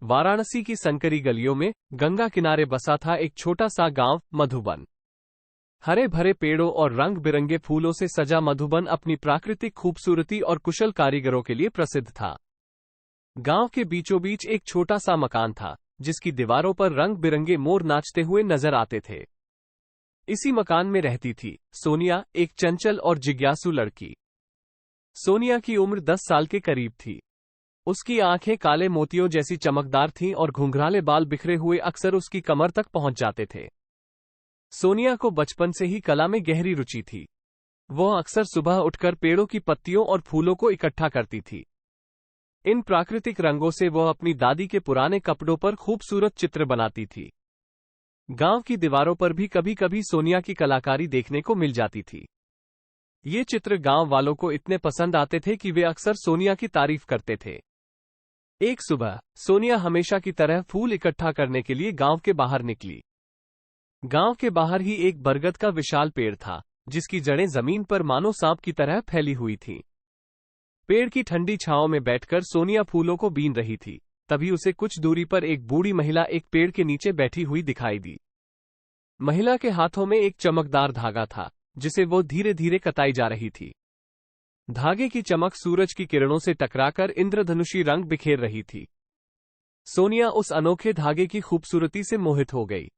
वाराणसी की संकरी गलियों में गंगा किनारे बसा था एक छोटा सा गांव मधुबन। हरे भरे पेड़ों और रंग बिरंगे फूलों से सजा मधुबन अपनी प्राकृतिक खूबसूरती और कुशल कारीगरों के लिए प्रसिद्ध था। गांव के बीचों बीच एक छोटा सा मकान था, जिसकी दीवारों पर रंग बिरंगे मोर नाचते हुए नजर आते थे। इसी मकान में रहती थी सोनिया, एक चंचल और जिज्ञासु लड़की। सोनिया की उम्र 10 साल के करीब थी। उसकी आंखें काले मोतियों जैसी चमकदार थीं और घुंघराले बाल बिखरे हुए अक्सर उसकी कमर तक पहुंच जाते थे। सोनिया को बचपन से ही कला में गहरी रुचि थी। वह अक्सर सुबह उठकर पेड़ों की पत्तियों और फूलों को इकट्ठा करती थी। इन प्राकृतिक रंगों से वह अपनी दादी के पुराने कपड़ों पर खूबसूरत चित्र बनाती थी। गांव की दीवारों पर भी कभी कभी सोनिया की कलाकारी देखने को मिल जाती थी। ये चित्र गांव वालों को इतने पसंद आते थे कि वे अक्सर सोनिया की तारीफ करते थे। एक सुबह सोनिया हमेशा की तरह फूल इकट्ठा करने के लिए गांव के बाहर निकली। गांव के बाहर ही एक बरगद का विशाल पेड़ था, जिसकी जड़ें जमीन पर मानो सांप की तरह फैली हुई थीं। पेड़ की ठंडी छांव में बैठकर सोनिया फूलों को बीन रही थी। तभी उसे कुछ दूरी पर एक बूढ़ी महिला एक पेड़ के नीचे बैठी हुई दिखाई दी। महिला के हाथों में एक चमकदार धागा था, जिसे वो धीरे धीरे कताई जा रही थी। धागे की चमक सूरज की किरणों से टकराकर इंद्रधनुषी रंग बिखेर रही थी। सोनिया उस अनोखे धागे की खूबसूरती से मोहित हो गई।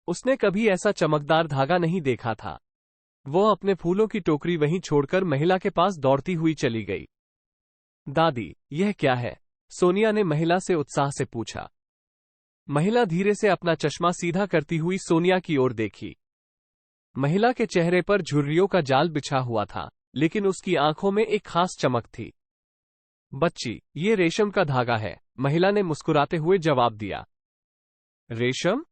उसने कभी ऐसा चमकदार धागा नहीं देखा था। वो अपने फूलों की टोकरी वहीं छोड़कर महिला के पास दौड़ती हुई चली गई। दादी, यह क्या है? सोनिया ने महिला से उत्साह से पूछा। महिला धीरे से अपना चश्मा सीधा करती हुई सोनिया की ओर देखी। महिला के चेहरे पर झुर्रियों का जाल बिछा हुआ था, लेकिन उसकी आंखों में एक खास चमक थी। बच्ची, ये रेशम का धागा है, महिला ने मुस्कुराते हुए जवाब दिया। रेशम?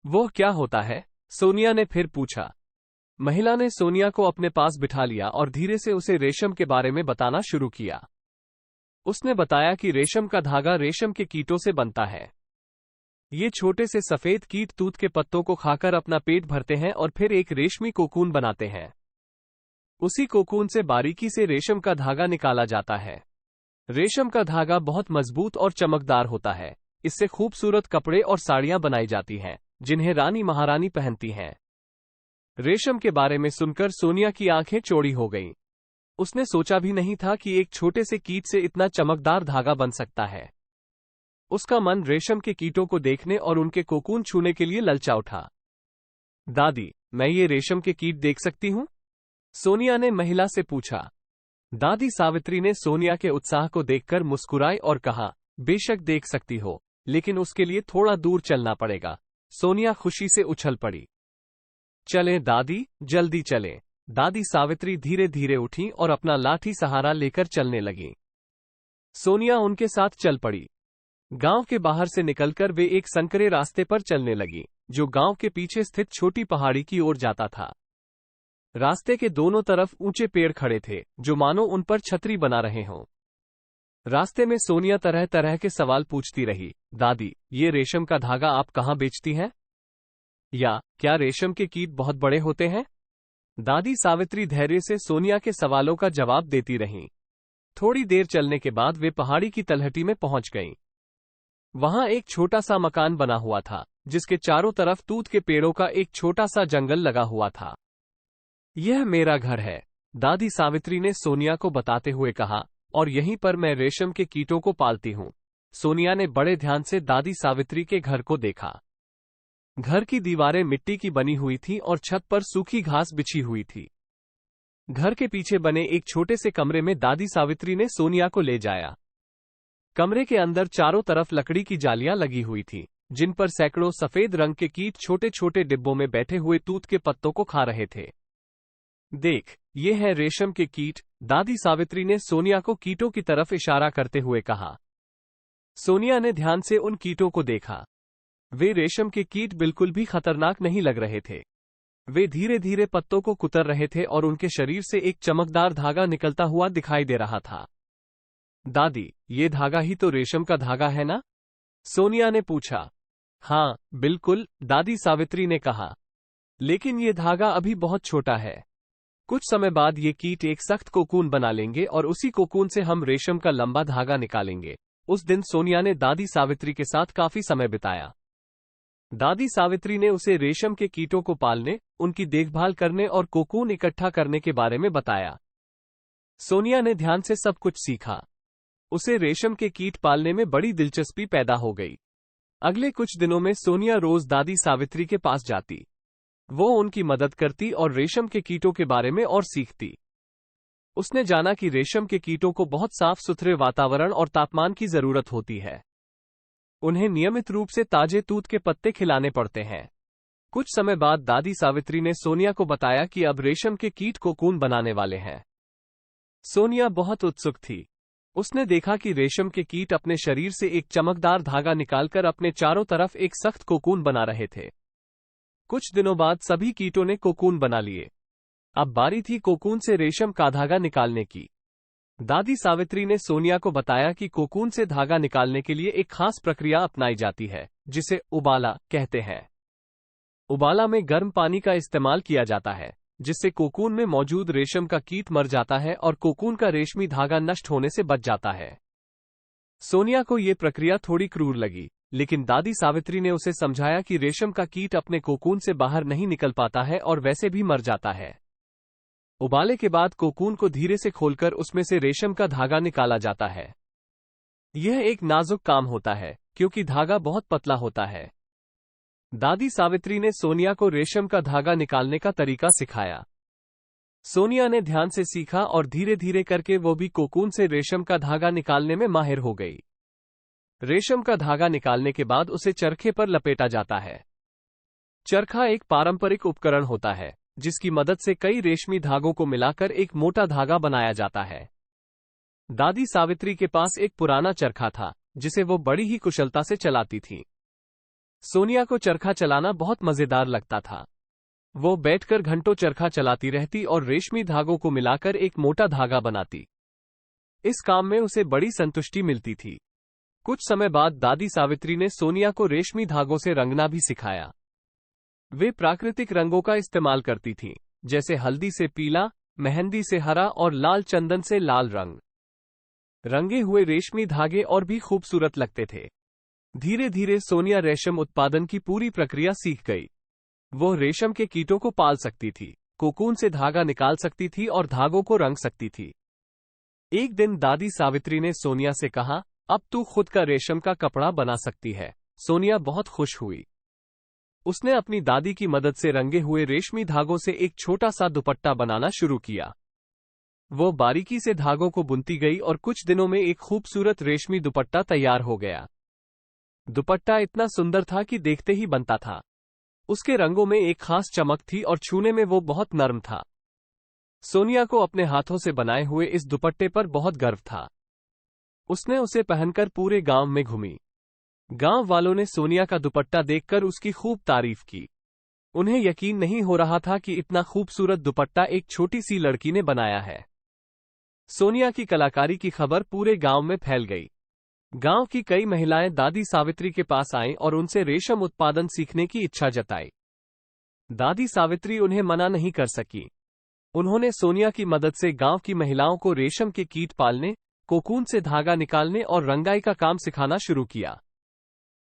वो क्या होता है? सोनिया ने फिर पूछा। महिला ने सोनिया को अपने पास बिठा लिया और धीरे से उसे रेशम के बारे में बताना शुरू किया। उसने बताया कि रेशम का धागा रेशम के कीटों से बनता है। ये छोटे से सफेद कीट तूत के पत्तों को खाकर अपना पेट भरते हैं और फिर एक रेशमी कोकून बनाते हैं। उसी कोकून से बारीकी से रेशम का धागा निकाला जाता है। रेशम का धागा बहुत मजबूत और चमकदार होता है। इससे खूबसूरत कपड़े और साड़ियां बनाई जाती हैं, जिन्हें रानी महारानी पहनती हैं। रेशम के बारे में सुनकर सोनिया की आंखें चौड़ी हो गईं। उसने सोचा भी नहीं था कि एक छोटे से कीट से इतना चमकदार धागा बन सकता है। उसका मन रेशम के कीटों को देखने और उनके कोकून छूने के लिए ललचा उठा। दादी, मैं ये रेशम के कीट देख सकती हूँ? सोनिया ने महिला से पूछा। दादी सावित्री ने सोनिया के उत्साह को देखकर मुस्कुराई और कहा, बेशक देख सकती हो, लेकिन उसके लिए थोड़ा दूर चलना पड़ेगा। सोनिया खुशी से उछल पड़ी। चलें दादी, जल्दी चलें। दादी सावित्री धीरे धीरे उठी और अपना लाठी सहारा लेकर चलने लगी। सोनिया उनके साथ चल पड़ी। गांव के बाहर से निकलकर वे एक संकरे रास्ते पर चलने लगी, जो गांव के पीछे स्थित छोटी पहाड़ी की ओर जाता था। रास्ते के दोनों तरफ ऊंचे पेड़ खड़े थे, जो मानो उन पर छतरी बना रहे हों। रास्ते में सोनिया तरह तरह के सवाल पूछती रही। दादी, ये रेशम का धागा आप कहाँ बेचती हैं? या क्या रेशम के कीट बहुत बड़े होते हैं? दादी सावित्री धैर्य से सोनिया के सवालों का जवाब देती रहीं। थोड़ी देर चलने के बाद वे पहाड़ी की तलहटी में पहुंच गईं। वहां एक छोटा सा मकान बना हुआ था, जिसके चारों तरफ तूत के पेड़ों का एक छोटा सा जंगल लगा हुआ था। यह मेरा घर है, दादी सावित्री ने सोनिया को बताते हुए कहा, और यहीं पर मैं रेशम के कीटों को पालती हूँ। सोनिया ने बड़े ध्यान से दादी सावित्री के घर को देखा। घर की दीवारें मिट्टी की बनी हुई थीं और छत पर सूखी घास बिछी हुई थी। घर के पीछे बने एक छोटे से कमरे में दादी सावित्री ने सोनिया को ले जाया। कमरे के अंदर चारों तरफ लकड़ी की जालियां लगी हुई थीं, जिन पर सैकड़ों सफेद रंग के कीट छोटे छोटे डिब्बों में बैठे हुए तूत के पत्तों को खा रहे थे। देख, ये है रेशम के कीट, दादी सावित्री ने सोनिया को कीटों की तरफ इशारा करते हुए कहा। सोनिया ने ध्यान से उन कीटों को देखा। वे रेशम के कीट बिल्कुल भी खतरनाक नहीं लग रहे थे। वे धीरे धीरे पत्तों को कुतर रहे थे और उनके शरीर से एक चमकदार धागा निकलता हुआ दिखाई दे रहा था। दादी, ये धागा ही तो रेशम का धागा है ना? सोनिया ने पूछा। हाँ, बिल्कुल, दादी सावित्री ने कहा। लेकिन ये धागा अभी बहुत छोटा है। कुछ समय बाद ये कीट एक सख्त कोकून बना लेंगे और उसी कोकून से हम रेशम का लंबा धागा निकालेंगे। उस दिन सोनिया ने दादी सावित्री के साथ काफी समय बिताया। दादी सावित्री ने उसे रेशम के कीटों को पालने, उनकी देखभाल करने और कोकून इकट्ठा करने के बारे में बताया। सोनिया ने ध्यान से सब कुछ सीखा। उसे रेशम के कीट पालने में बड़ी दिलचस्पी पैदा हो गई। अगले कुछ दिनों में सोनिया रोज दादी सावित्री के पास जाती। वो उनकी मदद करती और रेशम के कीटों के बारे में और सीखती। उसने जाना कि रेशम के कीटों को बहुत साफ सुथरे वातावरण और तापमान की जरूरत होती है। उन्हें नियमित रूप से ताजे तूत के पत्ते खिलाने पड़ते हैं। कुछ समय बाद दादी सावित्री ने सोनिया को बताया कि अब रेशम के कीट कोकून बनाने वाले हैं। सोनिया बहुत उत्सुक थी। उसने देखा कि रेशम के कीट अपने शरीर से एक चमकदार धागा निकालकर अपने चारों तरफ एक सख्त कोकून बना रहे थे। कुछ दिनों बाद सभी कीटों ने कोकून बना लिए। अब बारी थी कोकून से रेशम का धागा निकालने की। दादी सावित्री ने सोनिया को बताया कि कोकून से धागा निकालने के लिए एक खास प्रक्रिया अपनाई जाती है, जिसे उबाला कहते हैं। उबाला में गर्म पानी का इस्तेमाल किया जाता है, जिससे कोकून में मौजूद रेशम का कीट मर जाता है और कोकून का रेशमी धागा नष्ट होने से बच जाता है। सोनिया को यह प्रक्रिया थोड़ी क्रूर लगी, लेकिन दादी सावित्री ने उसे समझाया कि रेशम का कीट अपने कोकून से बाहर नहीं निकल पाता है और वैसे भी मर जाता है। उबाले के बाद कोकून को धीरे से खोलकर उसमें से रेशम का धागा निकाला जाता है। यह एक नाजुक काम होता है, क्योंकि धागा बहुत पतला होता है। दादी सावित्री ने सोनिया को रेशम का धागा निकालने का तरीका सिखाया। सोनिया ने ध्यान से सीखा और धीरे धीरे करके वो भी कोकून से रेशम का धागा निकालने में माहिर हो गई। रेशम का धागा निकालने के बाद उसे चरखे पर लपेटा जाता है। चरखा एक पारंपरिक उपकरण होता है, जिसकी मदद से कई रेशमी धागों को मिलाकर एक मोटा धागा बनाया जाता है। दादी सावित्री के पास एक पुराना चरखा था, जिसे वो बड़ी ही कुशलता से चलाती थी। सोनिया को चरखा चलाना बहुत मजेदार लगता था। वो बैठकर घंटों चरखा चलाती रहती और रेशमी धागों को मिलाकर एक मोटा धागा बनाती। इस काम में उसे बड़ी संतुष्टि मिलती थी। कुछ समय बाद दादी सावित्री ने सोनिया को रेशमी धागों से रंगना भी सिखाया। वे प्राकृतिक रंगों का इस्तेमाल करती थीं, जैसे हल्दी से पीला, मेहंदी से हरा और लाल चंदन से लाल रंग। रंगे हुए रेशमी धागे और भी खूबसूरत लगते थे। धीरे धीरे सोनिया रेशम उत्पादन की पूरी प्रक्रिया सीख गई। वो रेशम के कीटों को पाल सकती थी, कोकून से धागा निकाल सकती थी और धागों को रंग सकती थी। एक दिन दादी सावित्री ने सोनिया से कहा, अब तू खुद का रेशम का कपड़ा बना सकती है। सोनिया बहुत खुश हुई। उसने अपनी दादी की मदद से रंगे हुए रेशमी धागों से एक छोटा सा दुपट्टा बनाना शुरू किया। वो बारीकी से धागों को बुनती गई और कुछ दिनों में एक खूबसूरत रेशमी दुपट्टा तैयार हो गया। दुपट्टा इतना सुंदर था कि देखते ही बनता था। उसके रंगों में एक खास चमक थी और छूने में वो बहुत नरम था। सोनिया को अपने हाथों से बनाए हुए इस दुपट्टे पर बहुत गर्व था। उसने उसे पहनकर पूरे गांव में घूमी। गांव वालों ने सोनिया का दुपट्टा देखकर उसकी खूब तारीफ की। उन्हें यकीन नहीं हो रहा था कि इतना खूबसूरत दुपट्टा एक छोटी सी लड़की ने बनाया है। सोनिया की कलाकारी की खबर पूरे गांव में फैल गई। गांव की कई महिलाएं दादी सावित्री के पास आईं और उनसे रेशम उत्पादन सीखने की इच्छा जताई। दादी सावित्री उन्हें मना नहीं कर सकी। उन्होंने सोनिया की मदद से गांव की महिलाओं को रेशम के कीट पालने, कोकून से धागा निकालने और रंगाई का काम सिखाना शुरू किया।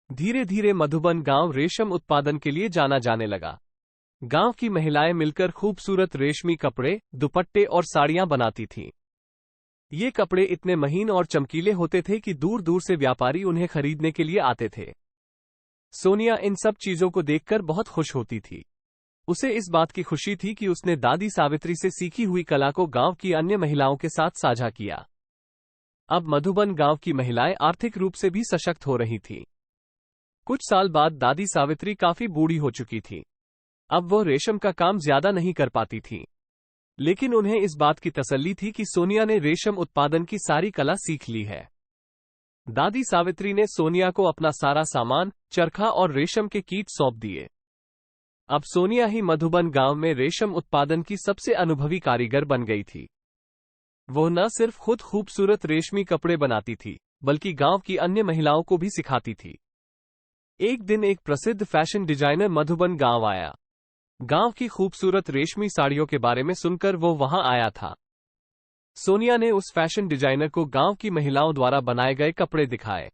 धीरे धीरे मधुबन गांव रेशम उत्पादन के लिए जाना जाने लगा। गांव की महिलाएं मिलकर खूबसूरत रेशमी कपड़े, दुपट्टे और साड़ियां बनाती थीं। ये कपड़े इतने महीन और चमकीले होते थे कि दूर दूर से व्यापारी उन्हें खरीदने के लिए आते थे। सोनिया इन सब चीजों को देखकर बहुत खुश होती थी। उसे इस बात की खुशी थी कि उसने दादी सावित्री से सीखी हुई कला को गांव की अन्य महिलाओं के साथ साझा किया। अब मधुबन गांव की महिलाएं आर्थिक रूप से भी सशक्त हो रही थीं। कुछ साल बाद दादी सावित्री काफी बूढ़ी हो चुकी थी। अब वो रेशम का काम ज्यादा नहीं कर पाती थी, लेकिन उन्हें इस बात की तसल्ली थी कि सोनिया ने रेशम उत्पादन की सारी कला सीख ली है। दादी सावित्री ने सोनिया को अपना सारा सामान, चरखा और रेशम के कीट सौंप दिए। अब सोनिया ही मधुबन गांव में रेशम उत्पादन की सबसे अनुभवी कारीगर बन गई थी। वो न सिर्फ खुद खूबसूरत रेशमी कपड़े बनाती थी, बल्कि गांव की अन्य महिलाओं को भी सिखाती थी। एक दिन एक प्रसिद्ध फैशन डिजाइनर मधुबन गांव आया। गांव की खूबसूरत रेशमी साड़ियों के बारे में सुनकर वो वहां आया था। सोनिया ने उस फैशन डिजाइनर को गांव की महिलाओं द्वारा बनाए गए कपड़े दिखाए।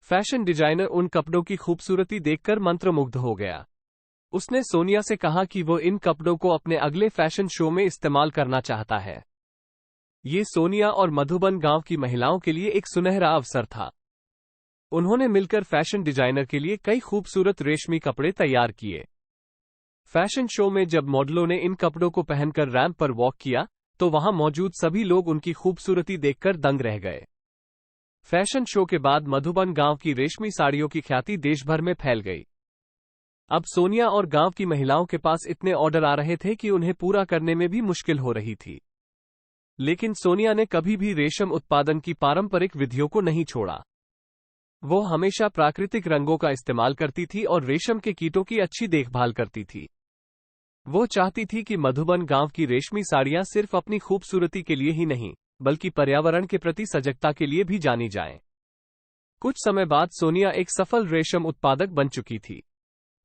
फैशन डिजाइनर उन कपड़ों की खूबसूरती देखकर मंत्रमुग्ध हो गया। उसने सोनिया से कहा कि वो इन कपड़ों को अपने अगले फैशन शो में इस्तेमाल करना चाहता है। ये सोनिया और मधुबन गांव की महिलाओं के लिए एक सुनहरा अवसर था। उन्होंने मिलकर फैशन डिजाइनर के लिए कई खूबसूरत रेशमी कपड़े तैयार किए। फैशन शो में जब मॉडलों ने इन कपड़ों को पहनकर रैंप पर वॉक किया तो वहां मौजूद सभी लोग उनकी खूबसूरती देखकर दंग रह गए। फैशन शो के बाद मधुबन गांव की रेशमी साड़ियों की ख्याति देश भर में फैल गई। अब सोनिया और गांव की महिलाओं के पास इतने ऑर्डर आ रहे थे कि उन्हें पूरा करने में भी मुश्किल हो रही थी। लेकिन सोनिया ने कभी भी रेशम उत्पादन की पारंपरिक विधियों को नहीं छोड़ा। वो हमेशा प्राकृतिक रंगों का इस्तेमाल करती थी और रेशम के कीटों की अच्छी देखभाल करती थी। वो चाहती थी कि मधुबन गांव की रेशमी साड़ियां सिर्फ अपनी खूबसूरती के लिए ही नहीं, बल्कि पर्यावरण के प्रति सजगता के लिए भी जानी जाएं। कुछ समय बाद सोनिया एक सफल रेशम उत्पादक बन चुकी थी।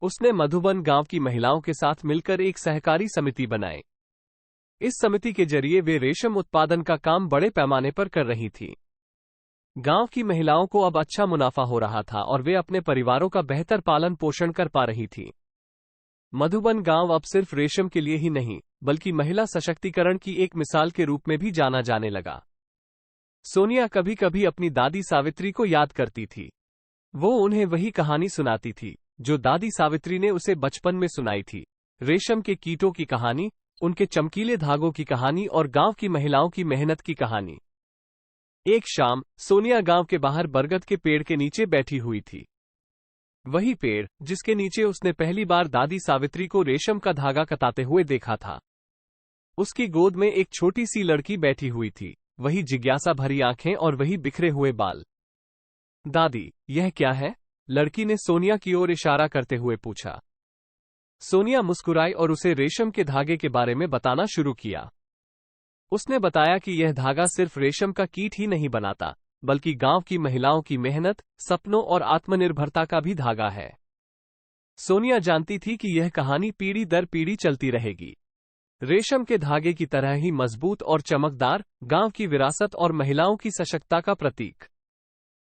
उसने मधुबन गांव की महिलाओं के साथ मिलकर एक सहकारी समिति बनाई। इस समिति के जरिए वे रेशम उत्पादन का काम बड़े पैमाने पर कर रही थी। गांव की महिलाओं को अब अच्छा मुनाफा हो रहा था और वे अपने परिवारों का बेहतर पालन पोषण कर पा रही थी। मधुबन गांव अब सिर्फ रेशम के लिए ही नहीं, बल्कि महिला सशक्तिकरण की एक मिसाल के रूप में भी जाना जाने लगा। सोनिया कभी कभी अपनी दादी सावित्री को याद करती थी। वो उन्हें वही कहानी सुनाती थी जो दादी सावित्री ने उसे बचपन में सुनाई थी। रेशम के कीटों की कहानी, उनके चमकीले धागों की कहानी और गांव की महिलाओं की मेहनत की कहानी। एक शाम सोनिया गांव के बाहर बरगद के पेड़ के नीचे बैठी हुई थी। वही पेड़ जिसके नीचे उसने पहली बार दादी सावित्री को रेशम का धागा कताते हुए देखा था। उसकी गोद में एक छोटी सी लड़की बैठी हुई थी, वही जिज्ञासा भरी आंखें और वही बिखरे हुए बाल। दादी, यह क्या है? लड़की ने सोनिया की ओर इशारा करते हुए पूछा। सोनिया मुस्कुराई और उसे रेशम के धागे के बारे में बताना शुरू किया। उसने बताया कि यह धागा सिर्फ रेशम का कीट ही नहीं बनाता, बल्कि गांव की महिलाओं की मेहनत, सपनों और आत्मनिर्भरता का भी धागा है। सोनिया जानती थी कि यह कहानी पीढ़ी दर पीढ़ी चलती रहेगी। रेशम के धागे की तरह ही मजबूत और चमकदार, गांव की विरासत और महिलाओं की सशक्तता का प्रतीक।